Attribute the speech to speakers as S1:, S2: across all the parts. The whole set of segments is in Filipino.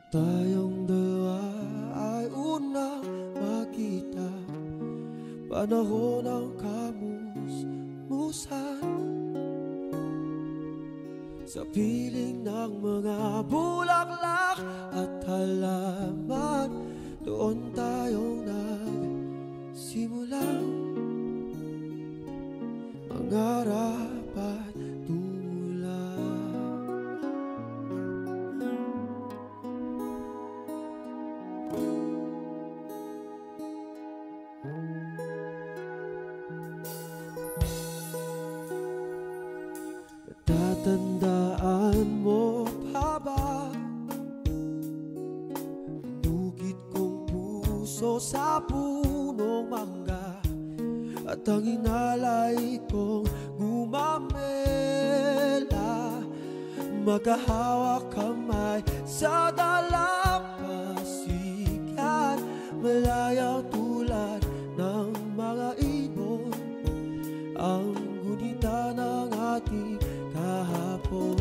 S1: Tayong dalawa ay unang makita, panahon ng kamusmusan, sa piling ng mga bulaklak at halaman. Doon tayong nagsimulang mangarap at tumulong. Natatandaan mo pa ba? Dugit kong puso sa punong mangga, at ang inalay kong gumamela, magkahawak kamay sa dalampasigan, malayang tulad ng mga ibon, ang gunita ng ating kahapon.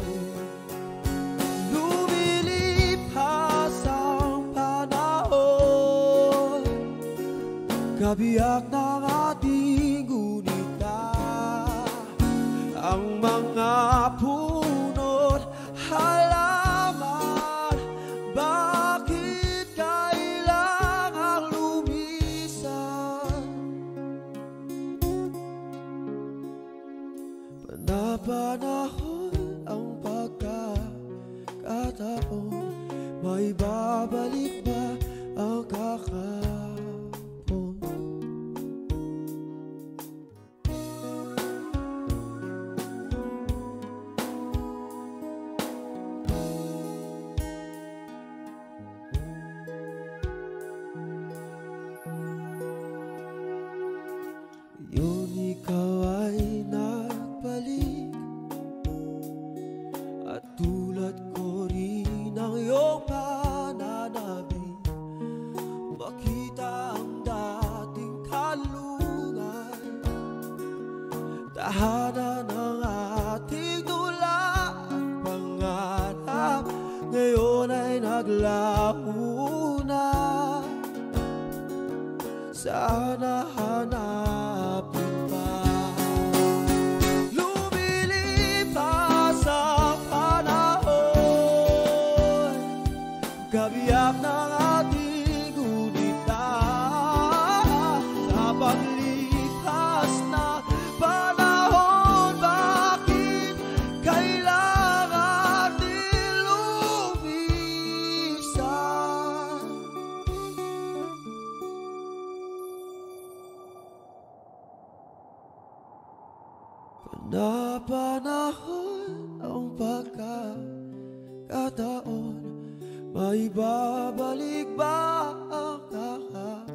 S1: Lumilipas ang panahon, kabiyak ng ating gunita, ang mga puno't halaman. Bakit kailangang lumisan? Panahon ang pagkakataon, may babalik ba ang kakapon? Yun ikaw ay nagbalik, at tulad ko rin ang iyong pananabik, makita ang dating kalungan, tahanan ng ating tula at pangarap, ngayon ay naglaho na. Sana hanapin pa. Lumilipas ang panahon, kabiyak ng ating gunita, sa paglipas na panahon. Bakit kailangan din lumisan? Panahon ang pagkakataon, may babalik ba ang kahapon?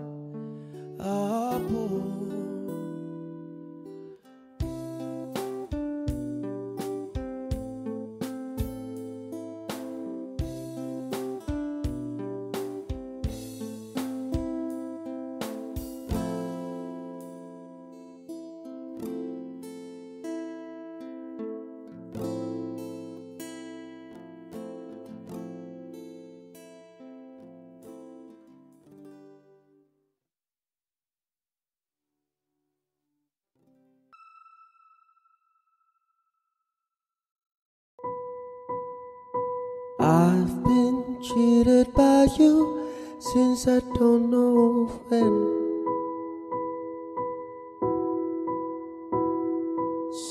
S1: I've been cheated by you since I don't know when.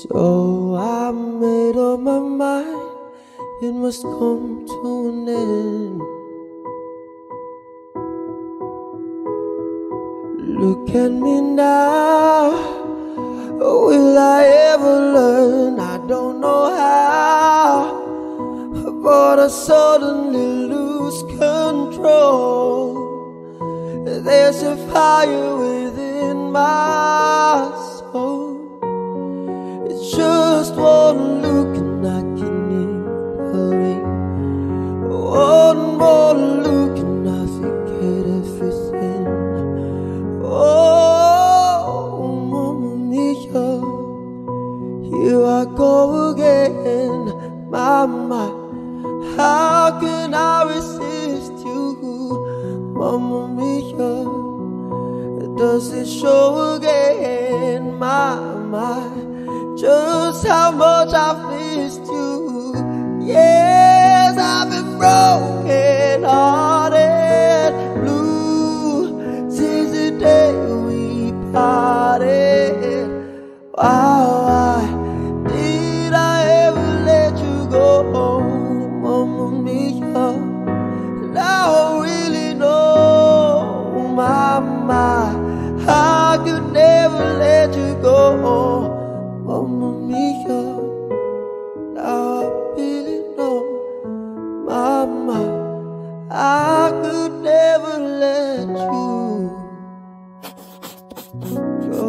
S1: So I made up my mind, it must come to an end. Look at me now, will I ever learn? I don't know how, but I suddenly lose control. There's a fire within my soul. It's just one look and I can evaporate. One more look and I forget everything. Oh, Mamma Mia, here I go again. Mama, how can I resist Mamma Mia, does it show again, my, just how much I've missed you? Yes, I've been broken hearted, blue, since the day we parted. Why did I ever let you go, Mamma Mia? Now I really know, my, I could never let you go, Mamma Mia. Now I really know, my, I could never let you go.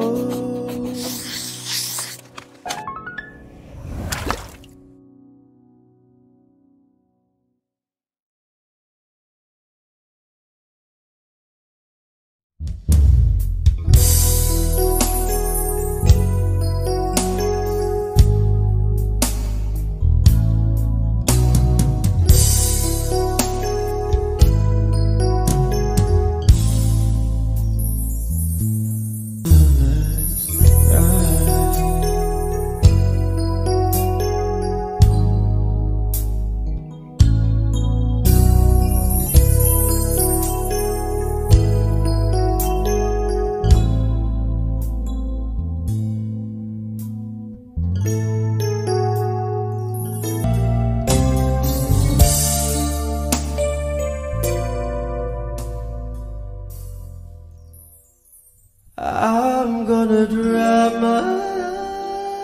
S1: I'm gonna dry my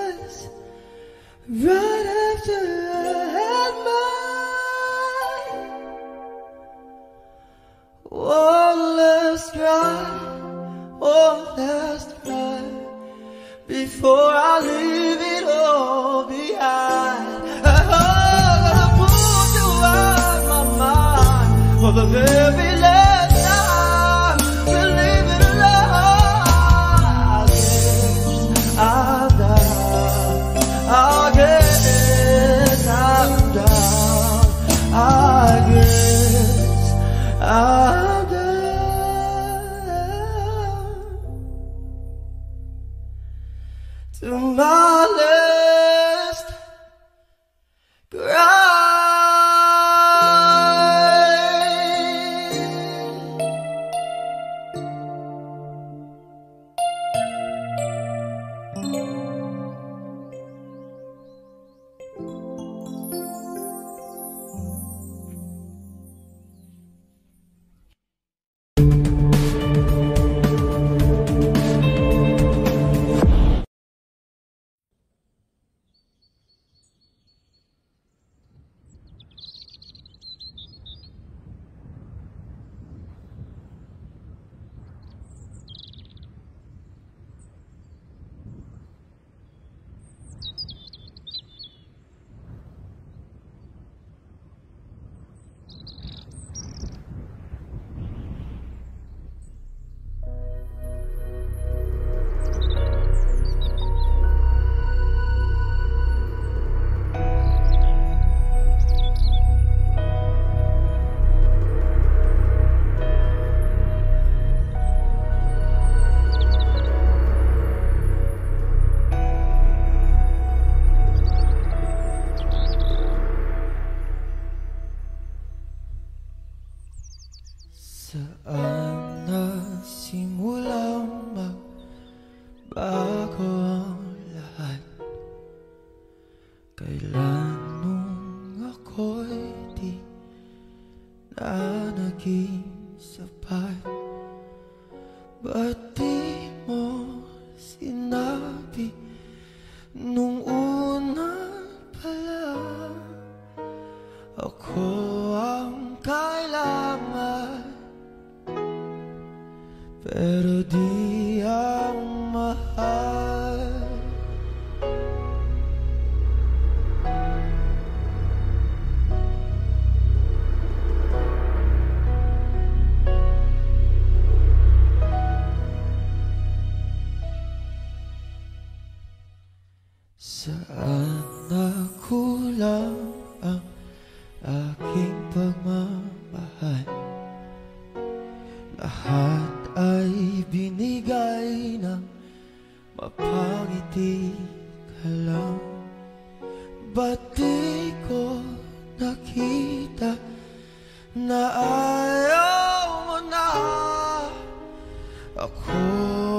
S1: eyes right after I had mine. One last cry before I leave it all behind. I'm gonna put you out my mind for the very last time. Believe it or not, I'm down. I guess I'm down. I guess I'm down to my last cry. Saan nagsimulang magbago ang lahat? Kailan nung ako'y di na naging sapat? Ba't di mo sinabi nung una pala? Ako ang kailangan, pero di ang mahal. Saan nakulang ang aking pagmamahal? na ayaw mo na ako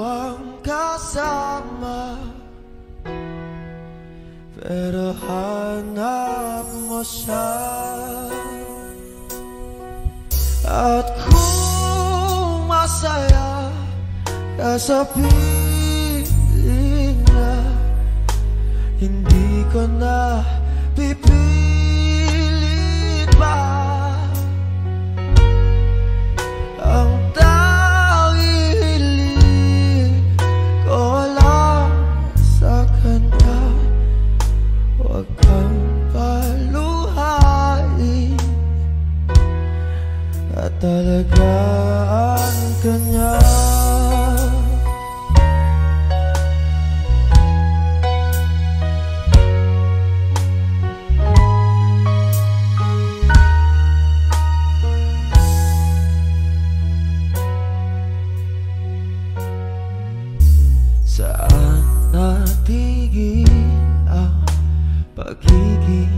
S1: ang kasama, pero hanap mo siya. At kung masaya ka sa piling na, hindi ko na pipilit pa. Ang tanging hiling ko lang sa kanya, huwag kang paluhain at talagaan kanya. Saan natigil ang pagiging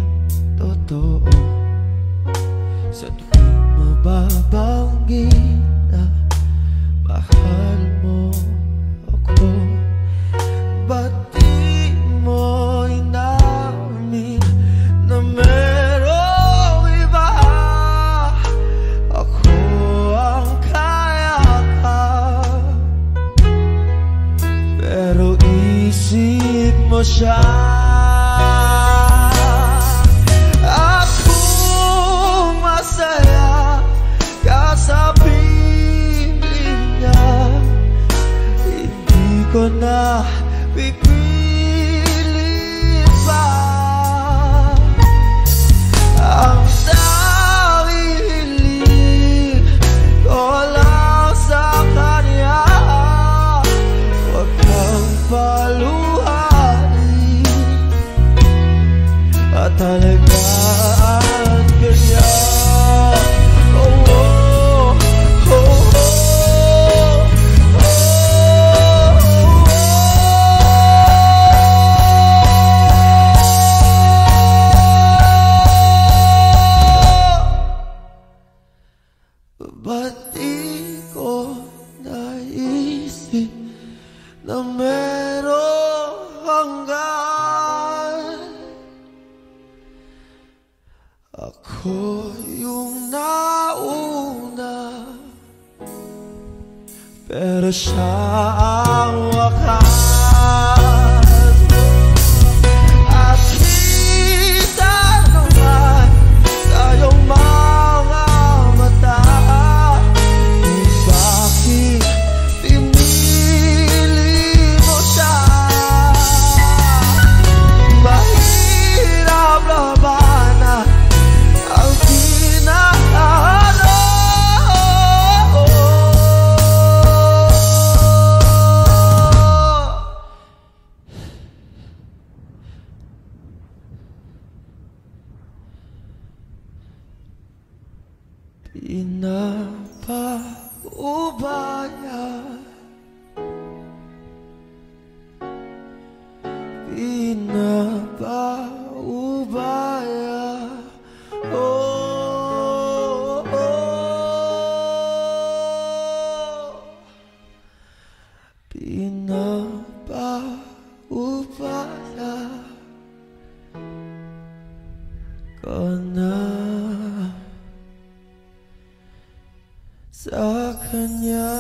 S1: totoo? Sa tuwing mababanggit na mahal mo ako, ba't di mo inamin na merong iba? Ako ang kaya, pero isip mo siya. At kung masaya ka sa piling niya, hindi ko na pipilit pa. Ang tanging hiling ko lang sa kanya, huwag kang paluhain at talagaan kanya. Oh, oh, oh, oh, oh. Ba't di ko naisip na merong hanggan? Ako yung nauna, pero siya ang wakas. At minsan naman sa iyong mga mata, kung bakit pinili mo siya. Mahirap labanan ang pinakahalo. Pinapaubaya, pinapaubaya, oh, oh. Pinapaubaya ka na sa kanya.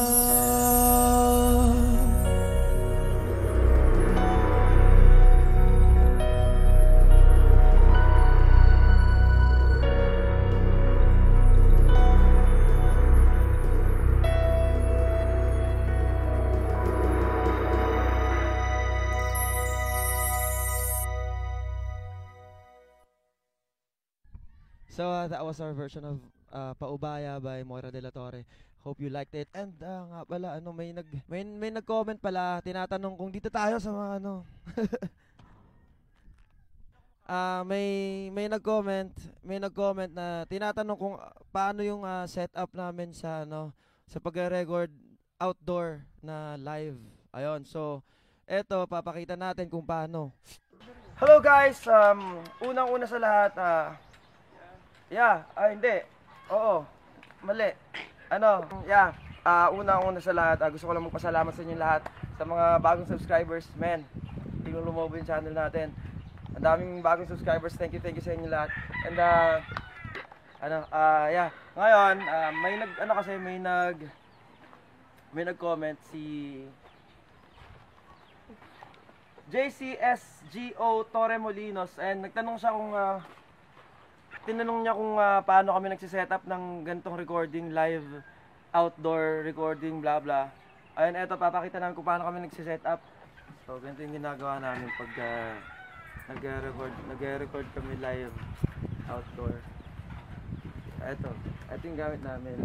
S2: So that was our version of Paubaya by Moira De La Torre. Hope you liked it. And nga pala, ano, may nag-comment pala, tinatanong kung dito tayo sa mga ano. May nag-comment na tinatanong kung paano yung setup namin sa sa pagre-record outdoor na live. Ayun. So eto, papakita natin kung paano. Hello guys, unang-una sa lahat, hindi. Oo, mali. Ano, yeah. Una sa lahat, gusto ko lang magpasalamat sa inyo lahat. Sa mga bagong subscribers, men. Tingnan lumobo yung channel natin. Ang daming bagong subscribers. Thank you sa inyo lahat. And yeah. Ngayon, may nag-comment si JCSGO Torremolinos, and nagtanong siya kung tinanong niya kung paano kami nagsiset-up ng ganitong recording, live outdoor recording, bla bla. Ayun, eto, papakita namin kung paano kami nagsiset-up. So, ganito yung ginagawa namin pag nag-record kami live outdoor. Ito yung gamit namin.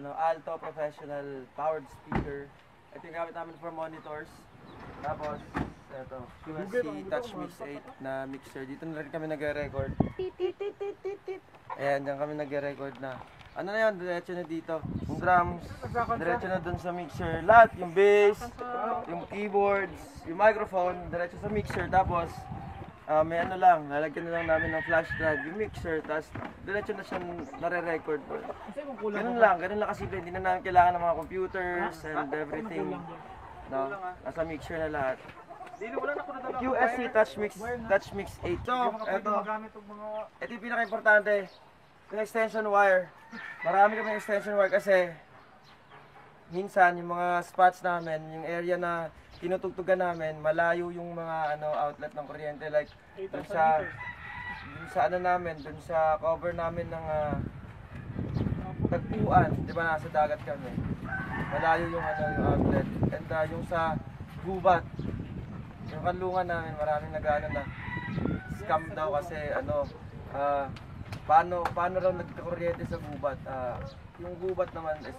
S2: Alto Professional Powered Speaker. Ito yung gamit namin for monitors. Tapos, ito, QSC TouchMix 8 na mixer. Dito na rin kami nagre-record. Ayan, dyan kami nagre-record na. Ano na yun, diretso na dito. Yung drums, diretso na dun sa mixer. Lahat, yung bass, yung keyboards, yung microphone, diretso sa mixer. Tapos, may lalagyan na lang namin ng flash drive, yung mixer, tapos diretso na siya nare-record doon. Ganun lang kasimple. Hindi na namin kailangan ng mga computers and everything. No, nasa mixer na lahat. QSC TouchMix 8. So, ito yung pinaka-importante, yung extension wire. Marami kami extension wire kasi minsan yung mga spots namin, yung area na tinutugtugan namin, malayo yung mga outlet ng kuryente, like dun sa cover namin ng tagpuan, di ba, nasa dagat kami. Malayo yung yung outlet. And yung sa gubat, yung kanlungan namin, maraming na scam daw kasi paano raw nagkakuryente sa gubat. Yung gubat naman is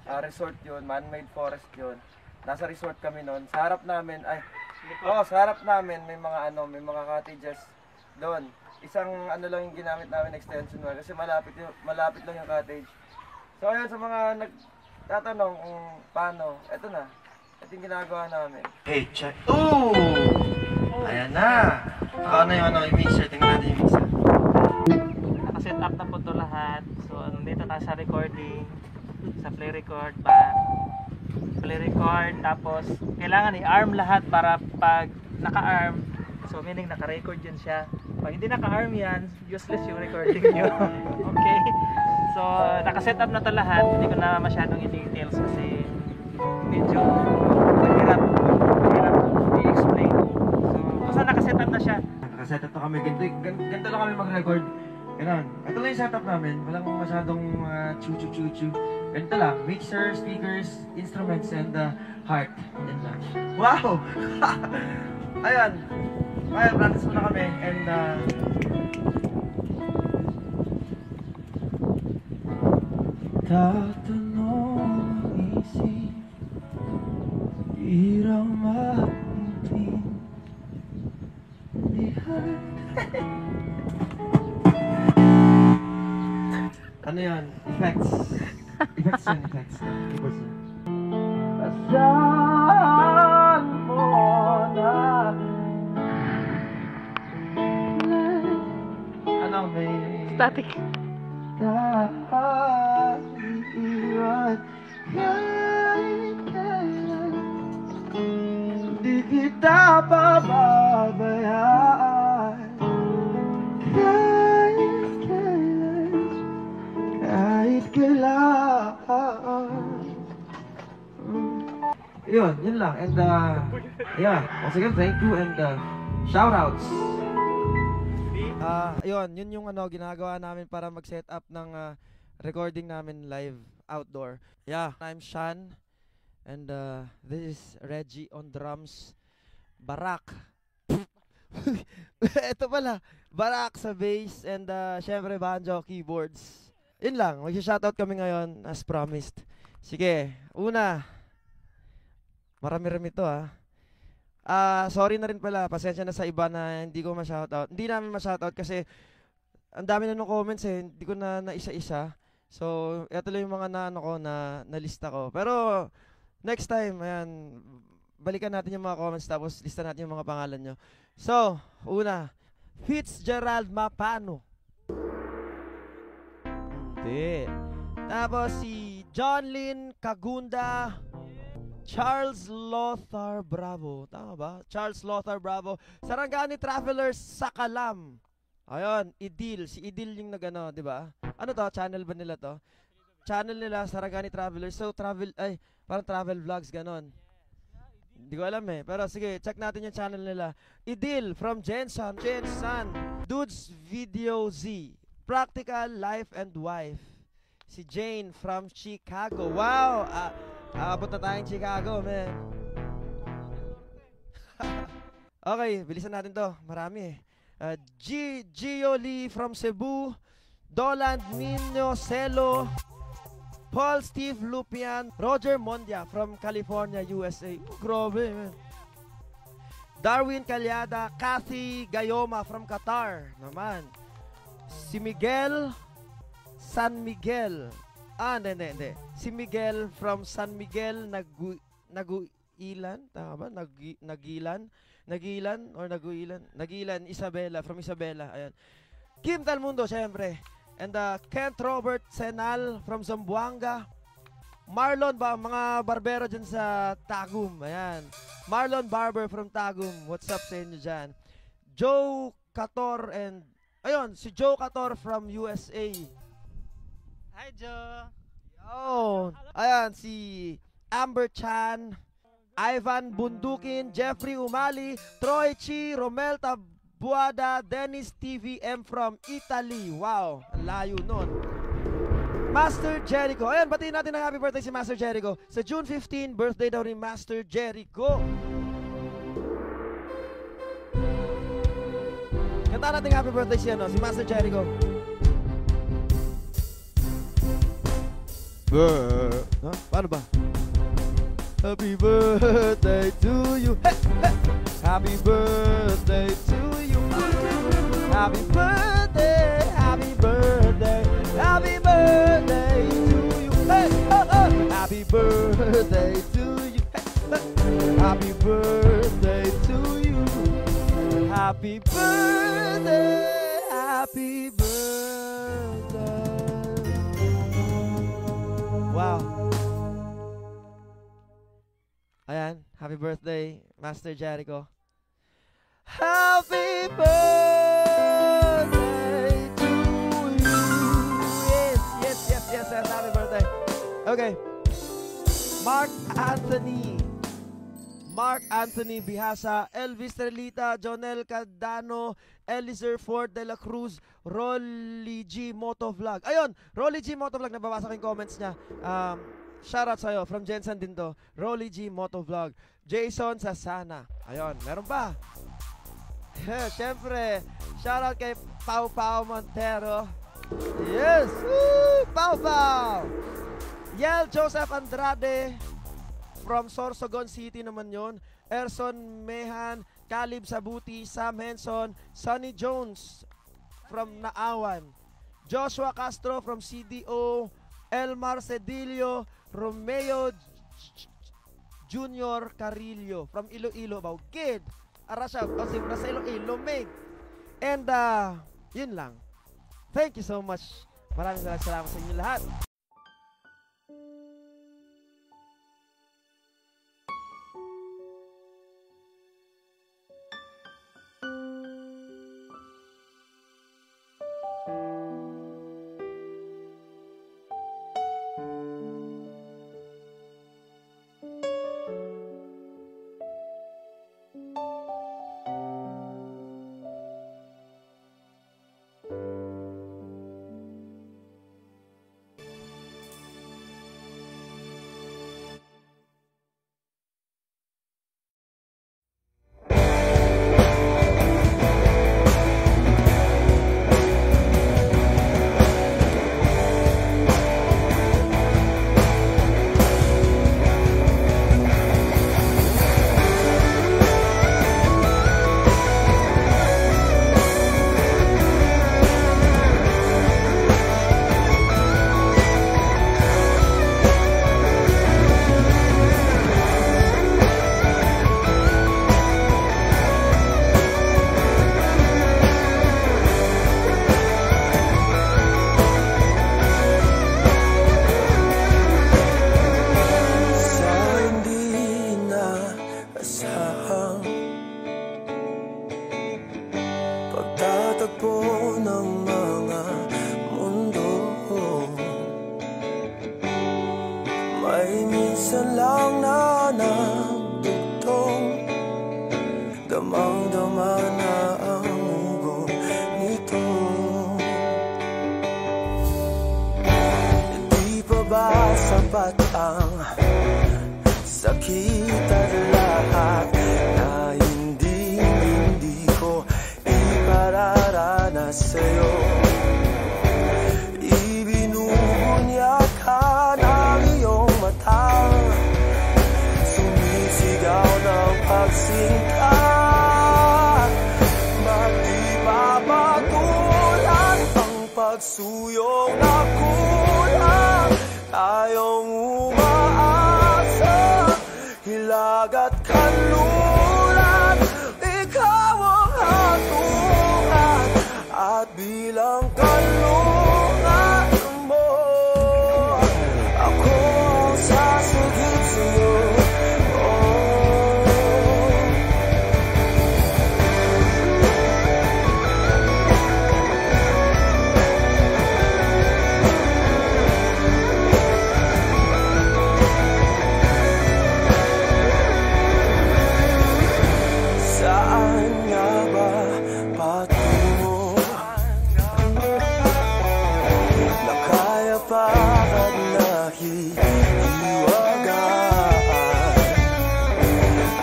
S2: resort yun, man-made forest yun. Nasa resort kami noon. Sa harap namin may mga cottages doon. Isang lang yung ginamit namin, extension wire, kasi malapit lang yung cottage. So ayun, sa mga nagtatanong kung paano, ito yung ginagawa namin. Hey, check. Ooh! Ayan na! Ano yung mixer? Tingnan natin yung mixer.
S3: Nakaset up na po ito lahat. So, dito tayo sa recording, sa play record, tapos kailangan i-arm lahat para pag naka-arm, so meaning naka-record yun siya. Pag hindi naka-arm yan, useless yung recording nyo. Okay? So, nakaset up na ito lahat. Hindi ko na masyadong i-details kasi medyo mahirap i-explain. So, basta nakaset up na siya.
S2: Nakaset up na kami. Ganito lang kami mag-record. Ganun. Ito lang yung setup namin. Walang masyadong chu-chu-chu-chu. Ganito lang. Mixer, speakers, instruments, and heart. Yan lang. Wow! Ayan. Ayan, practice muna kami. And tatanong ang isip, hirang maintindihan. Ano yan? Effects. Effects. Keyboards yan. Asahan mo na may
S3: Static.
S2: iiwan kahit kailan. Di kita pababayaan kahit kailan. Yun lang. And yeah, once again, thank you and shoutouts. Yun yung ginagawa namin para mag-set up ng recording namin live outdoor. Yeah, I'm Sean and this is Reggie on drums, Barak. Ito pala, Barak sa bass, and syempre banjo, keyboards. Yun lang, mag-shoutout kami ngayon as promised. Sige, una, marami-rami ito sorry na rin pala, pasensya na sa iba na hindi ko ma-shoutout. Hindi namin ma-shoutout kasi ang dami na ng comments hindi ko na isa-isa. So, ito lang yung mga nalista ko. Pero next time, ayan, balikan natin yung mga comments tapos lista natin yung mga pangalan nyo. So, una, Fitzgerald Mapano. Hindi. Tapos si John Lynn Kagunda, Charles Lothar Bravo. Tama ba? Charles Lothar Bravo. Sarangani Travelers sa Kalam. Ayun, Idil. Si Idil yung nagano, di ba? Ano to? Channel ba nila to? Channel nila, Sarangani Travelers. So, parang travel vlogs, ganon. Hindi ko alam eh. Pero sige, check natin yung channel nila. Idil from Jensen. Dudes Video Z. Practical Life and Wife. Si Jane from Chicago. Wow! Aabot na tayong Chicago, man. Okay, bilisan natin to. Marami eh. Gio Lee from Cebu. Doland Nino Celo. Paul Steve Lupian. Roger Mondia from California, USA. Grabe, man. Darwin Calyada. Kathy Gayoma from Qatar. Naman. Si Miguel San Miguel. Hindi. Si Miguel from San Miguel Naguilan. Tama ba? Nagilan, Isabela, from Isabela. Ayan. Kim Talmundo, syempre. And Kent Robert Senal from Zamboanga. Marlon ba, mga barbero dyan sa Tagum. Ayan. Marlon Barber from Tagum. What's up sa inyo dyan? Joe Cator and... Ayun, si Joe Cator from USA.
S3: Hi, Joe.
S2: Yo. Ayan, si Amber Chan, Ivan Bundukin, Jeffrey Umali, Troy Chi, Romel Tabuada, Dennis TVM from Italy. Wow, layo nun. Master Jericho. Ayan, batiin natin ng happy birthday si Master Jericho. Sa June 15, birthday daw ni Master Jericho. Kanta natin happy birthday si Master Jericho. Paano ba? Happy birthday to you. Hey, hey. Happy birthday to you. Happy birthday, happy birthday, happy birthday to you. Hey, oh, oh. Happy birthday to you. Hey, happy birthday to you. Happy birthday, happy birthday. Wow. Ayan, happy birthday, Master Jericho. Happy birthday to you. Yes, happy birthday. Okay. Mark Anthony Bihasa, Elvis Relita, Jonel Cardano, Elizer Ford de la Cruz, Rolly G Motovlog. Ayun, Rolly G Motovlog, nababasa ko yung comments niya. Shoutout sa'yo, from Jensen din to. Rolly G Motovlog. Jason Sasana. Ayun, meron pa. Siyempre, shoutout kay Pau Pau Montero. Yes! Woo! Pau Pau! Yel Joseph Andrade from Sorsogon City naman yon. Erson Mehan, Calib Sabuti, Sam Henson, Sonny Jones from Naawan, Joshua Castro from CDO, Elmar Cedillo, Romeo Junior Carillo from Iloilo, Baukid, Arasha, kasi nasa Iloilo, Meg. And yun lang. Thank you so much. Maraming salamat sa inyo lahat.
S1: minsan lang na nagdugtong, damang-dama na ang ugong nito. Di pa ba sapat ang sakit at lahat na hindi ko ipararanas sa'yo? Ibinubunyag ka ng iyong mata, sumisigaw ng pagsinta. Magpapatulan ang pagsuyong na kulang, tayong umaasa, hilag at kanluran. Ikaw ang hatungan at bilang kanluran mo, ako ang sasagip sa'yo. Saan nga ba patungo na kaya pa at nahihiwagaan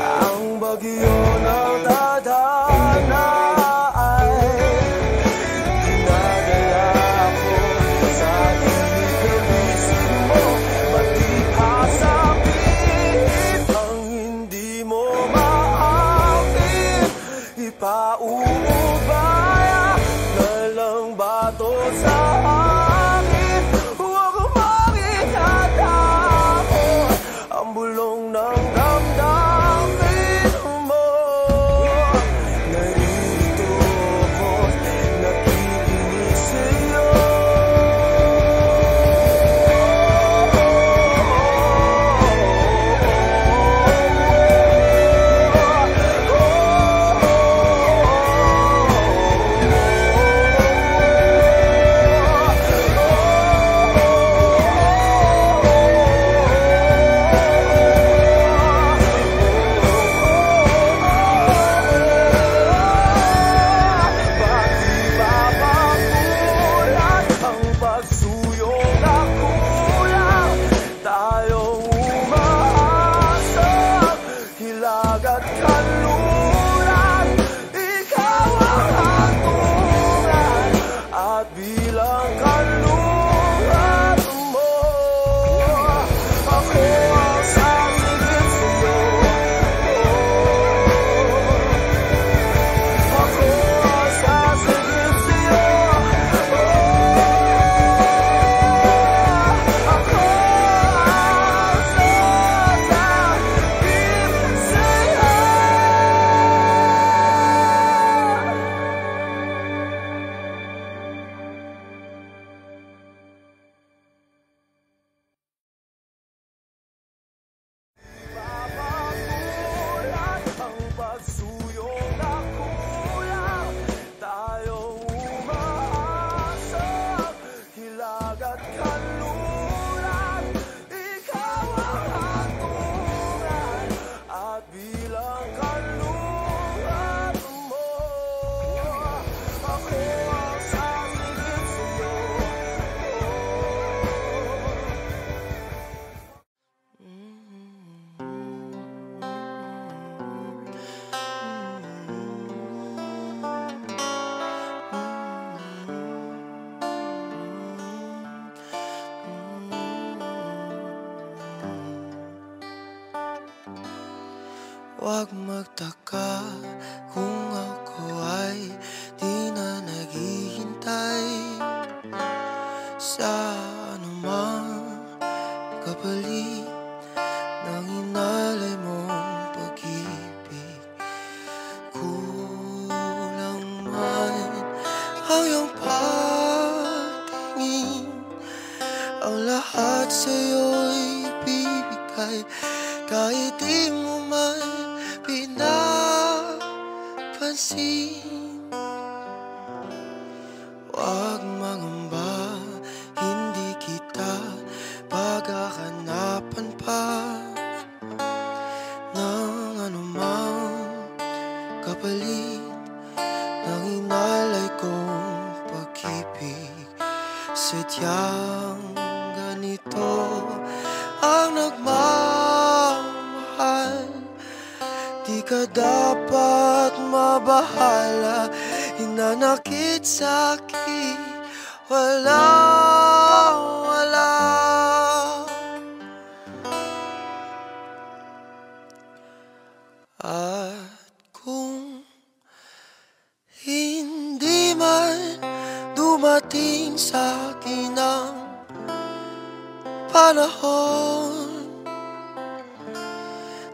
S1: ang bagyo ng tadhana ay dinadala ko sa isip mo. Ba't di pa sabihin ang hindi mo ipaubaya na lang bato sa akin? Huwag makitadakot ang bulong ng damdamin mo. Narito ako, nakikinig sa'yo. Pagsuyong na kulang, tayong umaasa, hilag at kanluran. Ikaw ang hatungan at bilang kanluran mo, ako ang sasagip sa'yo. Ako ang sasagip sa'yo. Ang pagsuyong na kulang, tayong umaasa, hilag at kanluran. Ikaw ang hatungan at bilang kanluran mo, ako ang sasagip sa'yo. Huwag magtaka kung ako ay di na naghihintay sa anumang kapalit ng inalay mong pag-ibig. Kulang man ang iyong patingin, ang lahat sa'yo'y bibigay kahit di mo man pinapansin. Huwag mangamba, hindi kita paghahanapan pa. ka dapat mabahala, hinanakit sa'kin, wala. At kung hindi man dumating sa'kin ang panahon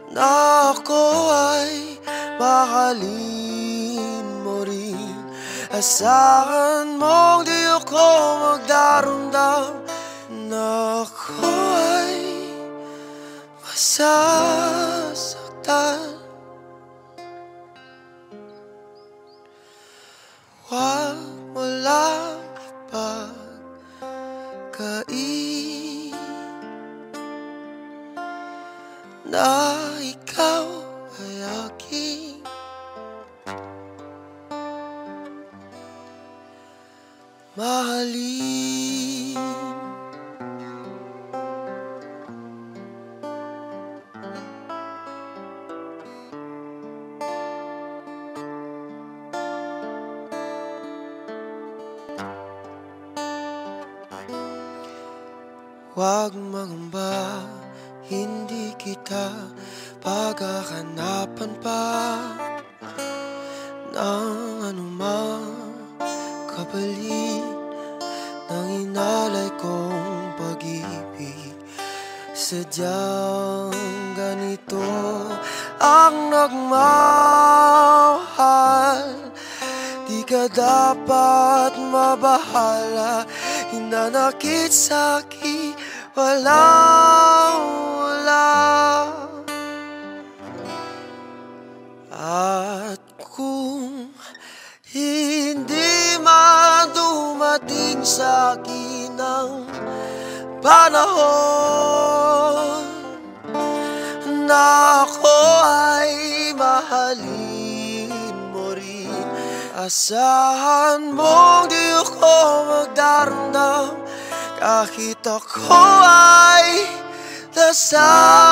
S1: na ako ay mahalin mo rin, asahan mong di ako magdarundam na ako ay masasaktan. Huwag mo lang ipagkain na ikaw ay aking mahalin. Huwag mangamba, hindi kita paghahanapan pa ng anumang kapalit ng inalay kong pag-ibig. Sadyang ganito ang nagmahal, di ka dapat mabahala, hinanakit sa'kin, wala. At kung hindi man dumating sa'kin ang panahon na ako ay mahalin mo rin, asahan mong di ako magdarundam kahit ako ay nasasaktan.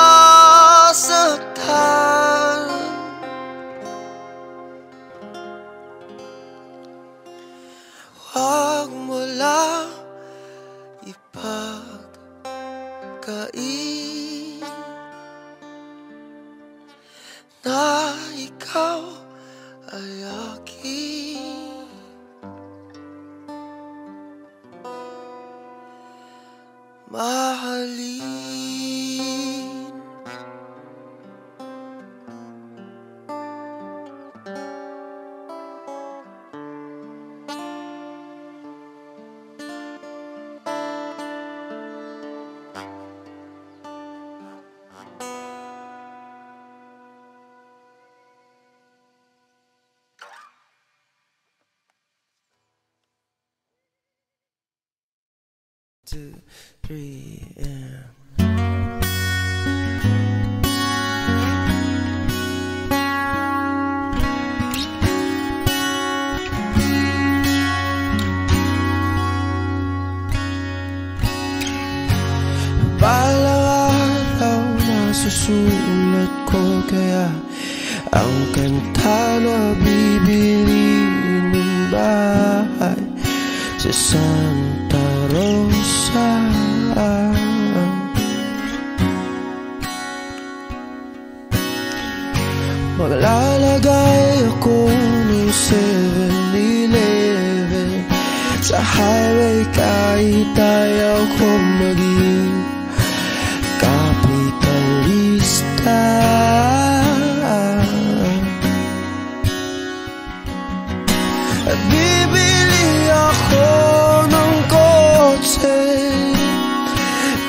S1: Huwag mo lang ipagkain na ikaw ay aking mahalin. Two, three, and balang araw nasusulat ko kaya ang kanta na bibiliin ng bahay sa Santa Rosa. Maglalagay ako ng 7-Eleven sa highway kahit ayaw kong maging kapitalista. At bibili ako ng kotse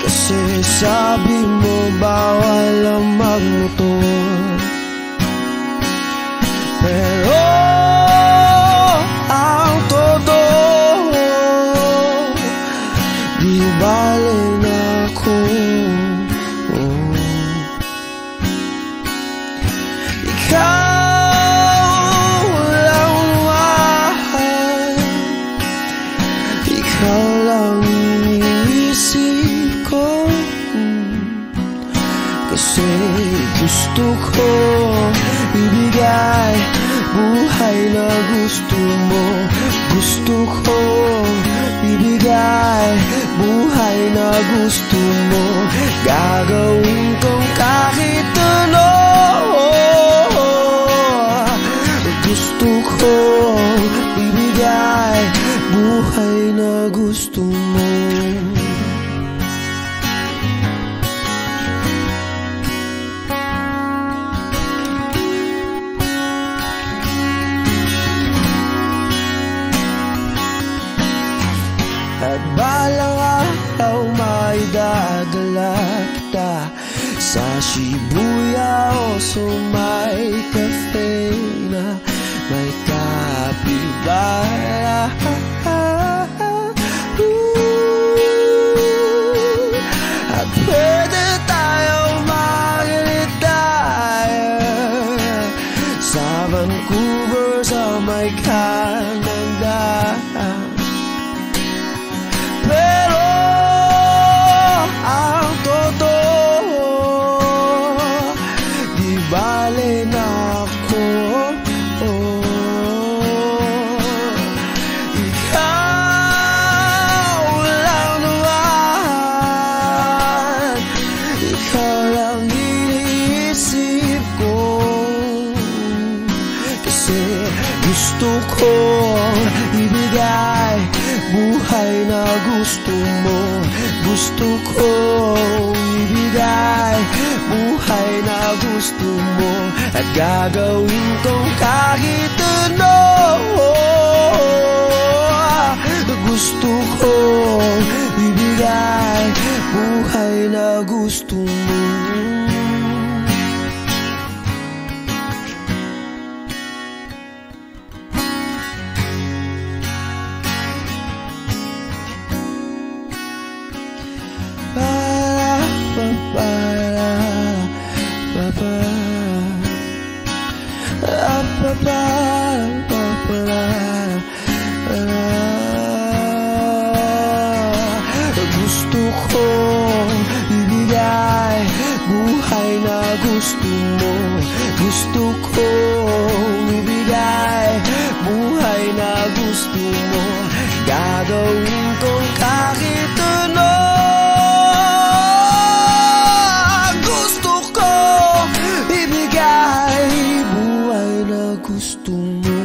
S1: kasi sabi mo bawal ang magmotor. Pero ang totoo, di bale na ako. Ikaw lang mahal, ikaw lang iniisip ko, kasi gusto ko ibigay buhay na gusto mo. Gusto kong ibigay buhay na gusto mo. Gagawin kong kahit ano. Gusto kong ibigay buhay na gusto mo. At balang araw maidadala kita sa Shibuya o sa may cafe na may kapibara. At pwede tayo mag-retire sa Vancouver sa may Canada. Pero ang totoo, di bale na ako. Ikaw lang naman, ikaw lang iniisip ko. Kasi gusto kong ibigay buhay na gusto mo. Gusto kong ibigay buhay na gusto mo. At gagawin kong kahit ano. Gusto kong ibigay buhay na gusto mo. Gusto kong ibigay buhay na gusto mo. Gusto kong ibigay buhay na gusto mo. Gagawin kong kahit ano. Gusto kong ibigay buhay na gusto mo.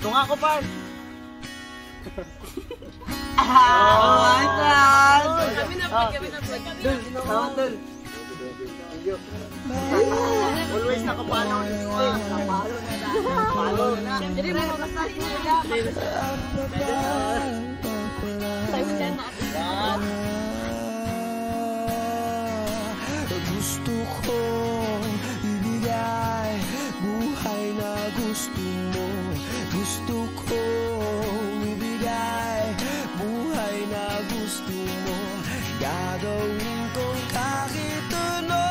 S3: Tunga ko pa.
S4: Oh my God!
S5: Kami na vlog.
S4: Always nakapalo. Napalo na.
S5: Jadi mo masahin nila.
S1: Gusto kong ibigay buhay na gusto mo. Gusto kong ibigay buhay na gusto mo. Gagawin kong kahit ano.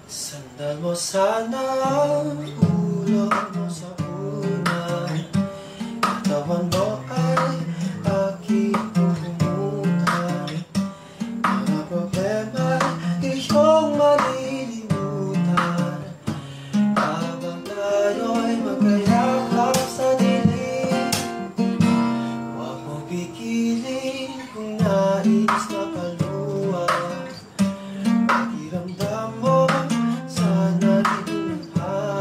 S1: Sandal mo sana ang ulo mo sa una. Katawan mo ay aking pumutan. Mga problema iyong malilimutan. Habang tayo'y magkayakap sa dilim. Huwag mong pigilin kung nais na paluwa. Pakiramdam mo sana di buhay.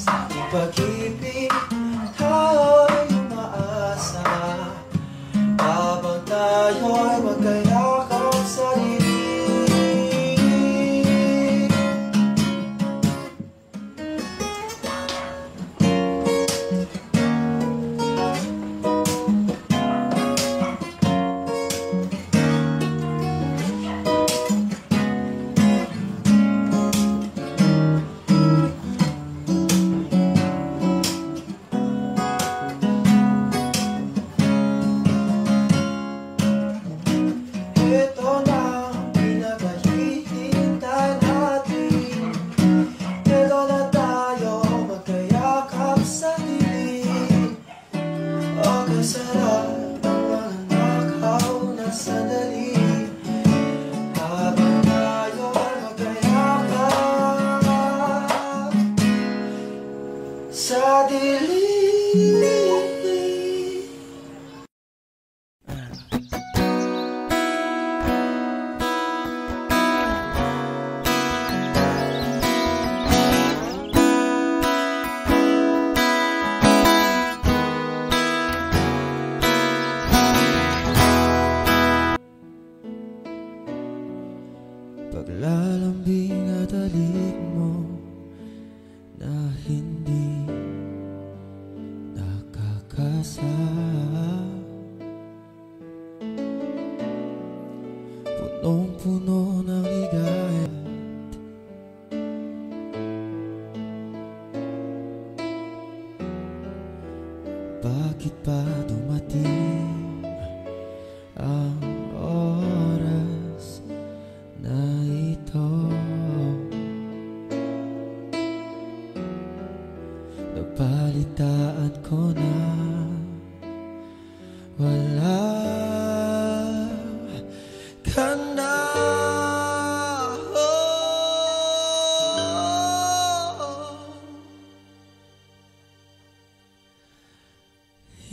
S1: sa ating pag-ibig tayo'y umaasa habang tayo'y magkayakap sa dilim. Ito na ang pinagahihintay natin. Ito na tayo magkayakap sa dilim. O kasarap ang mga nakaw na sandali habang tayo magkayakap sa dilim. Paglalambing at halik mo na hindi nakakasa, punong-puno ng ligaya. Bakit pa dumating ang oras na ito? Nabalitaan ko na wala ka na.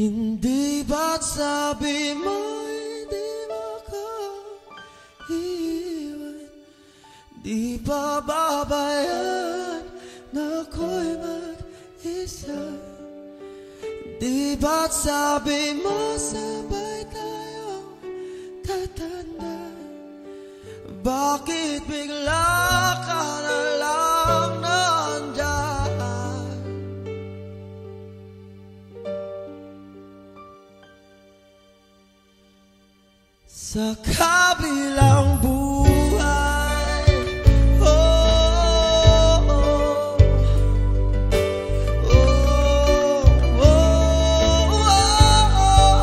S1: Hindi ba't sabi mo hindi makaiwan? Di ba babayan na ako'y mag-isa? Di ba't sabi mo sabay tayong tatanda? Bakit bigla ka na lang nandyan? Sa kabilang buhay, oh, oh, oh, oh, oh,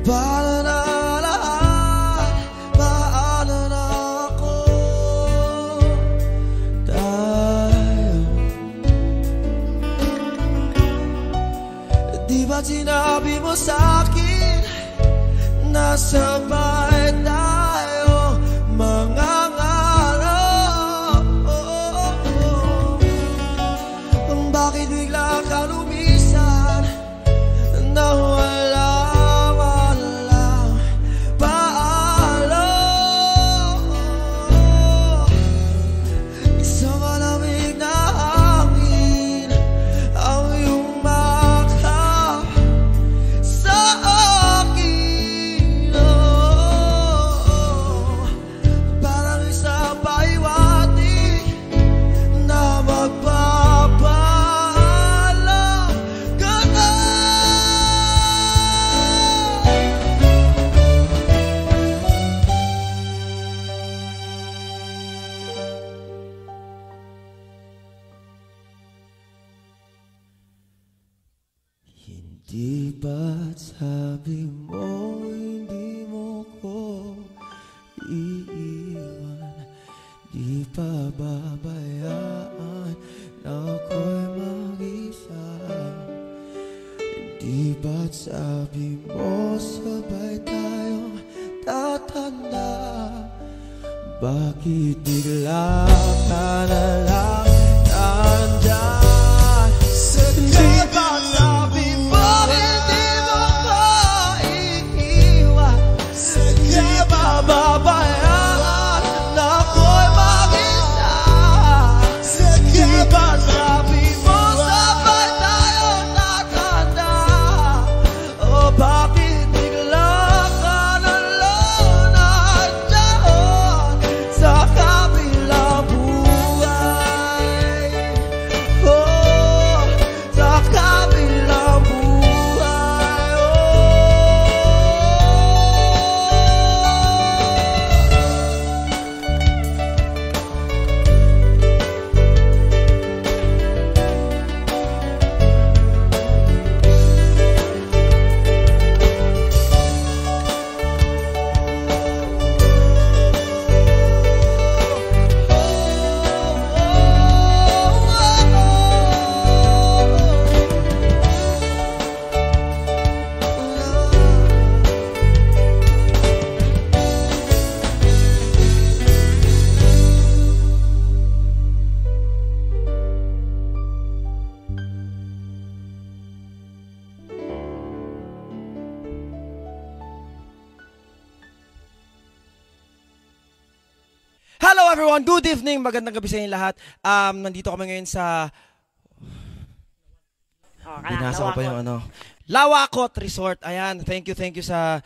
S1: paano na lahat, paano na ako, di ba't sinabi mo sa'kin na sabay tayo mangangarap? Bakit bigla ka lumisan na walang paalam? Isang malamig na hangin ang iyong Di ba't sabi mo hindi mo ko iiwan? Di pa babayaan na ako'y mag-isa? Di ba't sabi mo sabay tayong tatanda? Bakit bigla ka na lang nandyan? Di ba't sabi mo hindi mo ko iiwan? Di ba babayaan
S2: Hello everyone, good evening, magandang gabi sa inyo lahat. Nandito kami ngayon sa... Binasa ko pa yung ano. Lawakot Resort. Ayan, thank you sa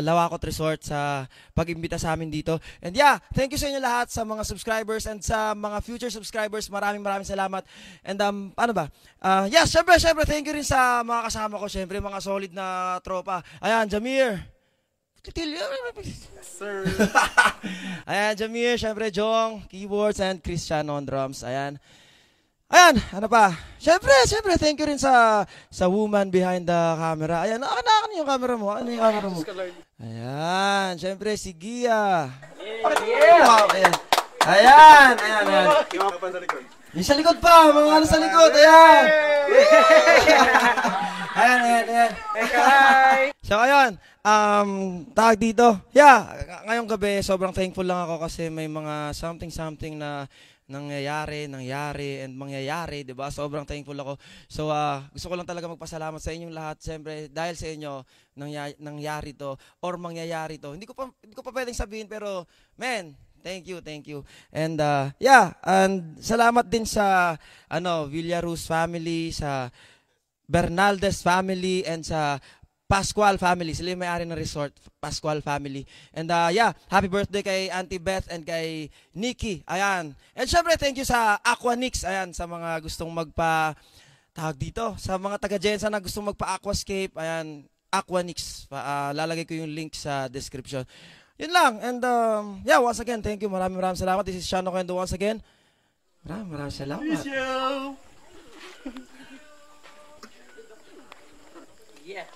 S2: Lawakot Resort sa pag-imbita sa amin dito. And yeah, thank you sa inyo lahat, sa mga subscribers and sa mga future subscribers. Maraming salamat. And ano ba? Yeah, syempre, thank you rin sa mga kasama ko, syempre, mga solid na tropa. Ayan, Jamir.
S4: Sir.
S2: Ayan, Jamir, syempre, Jong, keyboards, and Christian on drums. Ayan, ano pa? Syempre, thank you rin sa woman behind the camera. Ayan, ano yung camera mo? Ano yung camera mo? Ayan, syempre, si Gia. Ayan. Yung sa likod pa, mga ano sa likod, ayan. Ayan. So, ayun, tawag dito. Yeah, ngayong gabi, sobrang thankful lang ako kasi may mga something na nangyayari, and mangyayari, 'di ba? Sobrang thankful ako. So, gusto ko lang talaga magpasalamat sa inyong lahat. Siyempre, dahil sa inyo nangyari to or mangyayari to. Hindi ko pa pwedeng sabihin, pero man, thank you. And yeah, and salamat din sa Villaruz family, sa Bernaldez family, and sa Pascual family. Sila yung may-ari ng resort, Pascual family. And yeah, happy birthday kay Auntie Beth and kay Nikki. Ayan. And syempre, thank you sa Aquanix. Ayan, sa mga gustong tawag dito, sa mga taga-Jensa na gustong magpa-aquascape. Ayan, Aquanix. Lalagay ko yung link sa description. Yun lang. And yeah, once again, thank you. Maraming salamat. This is Shano Kendo once again. Maraming salamat.
S4: Miss you.
S3: Yeah.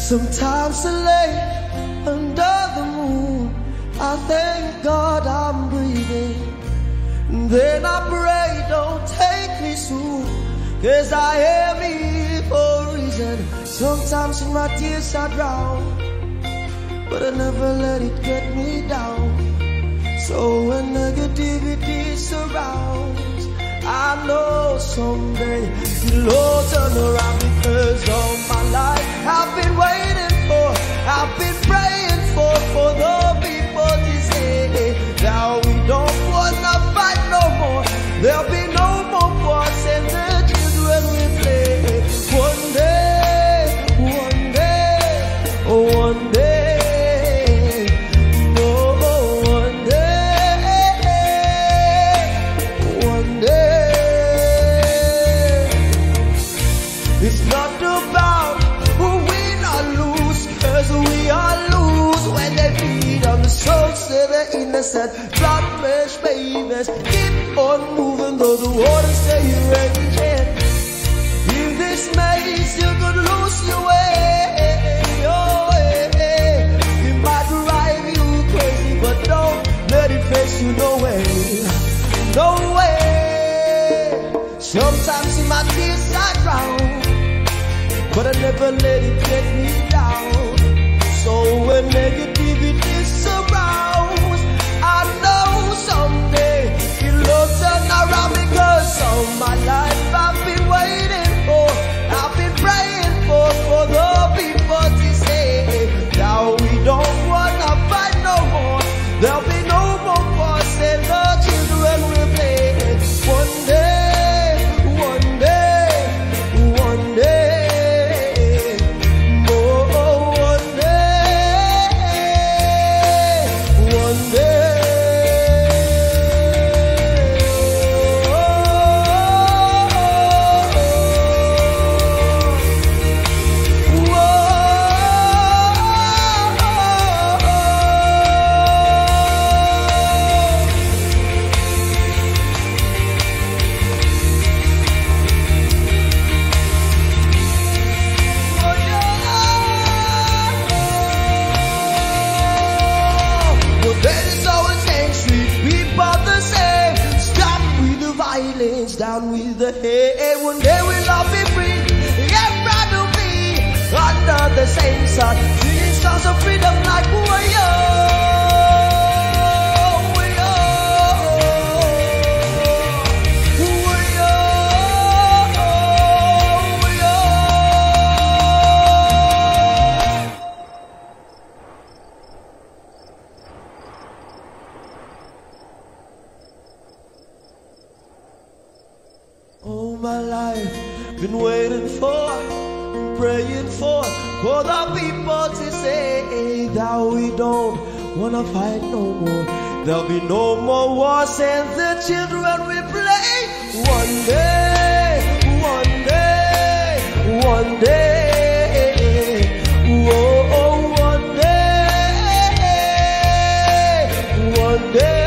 S1: Sometimes I lay under the moon, I thank God I'm breathing. Then I pray, don't take me soon, 'cause I am here for a reason. Sometimes in my tears I drown, but I never let it get me down. So when negativity surrounds, I know someday it'll all turn around, because all my life I've been waiting for, I've been praying for the people to say, now we don't wanna fight no more. There'll be no more wars and the children will play. One day, one day, one day, oh, one day, one day. It's not about who win or lose, 'cause we all lose when they feed on the souls of the innocent. Blood-fresh babies, keep on moving though the waters stay raging. In this maze you could lose your way. Oh, it might drive you crazy, but don't let it face you. No way, no way. Sometimes in my tears I drown, but I never let it get me down. So when negativity surrounds, I know someday it'll turn around, because all my life I've been waiting for, I've been praying for the people to say, now we don't wanna fight no more. There'll be no more wars and the children will play. One day, one day, one day, oh, one day, one day. Down with the hay. One day we'll all be free, and proud to be under the same sun, singing songs of freedom like we all my life been waiting for, praying for the people to say that we don't wanna fight no more. There'll be no more wars and the children will play. One day, one day, one day, oh, one day, one day.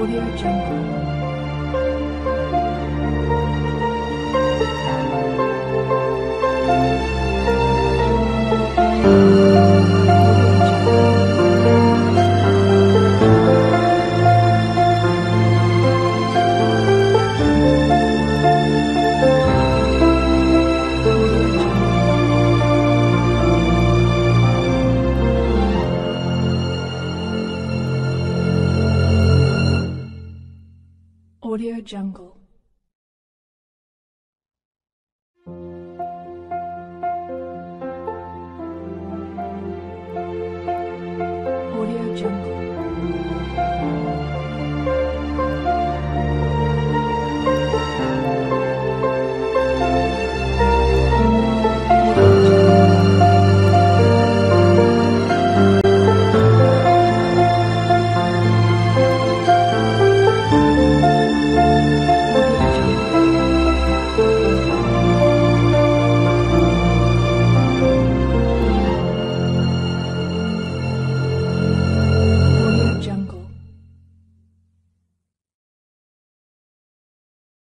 S6: Audio Jungle. Audio Jungle. Audio Jungle.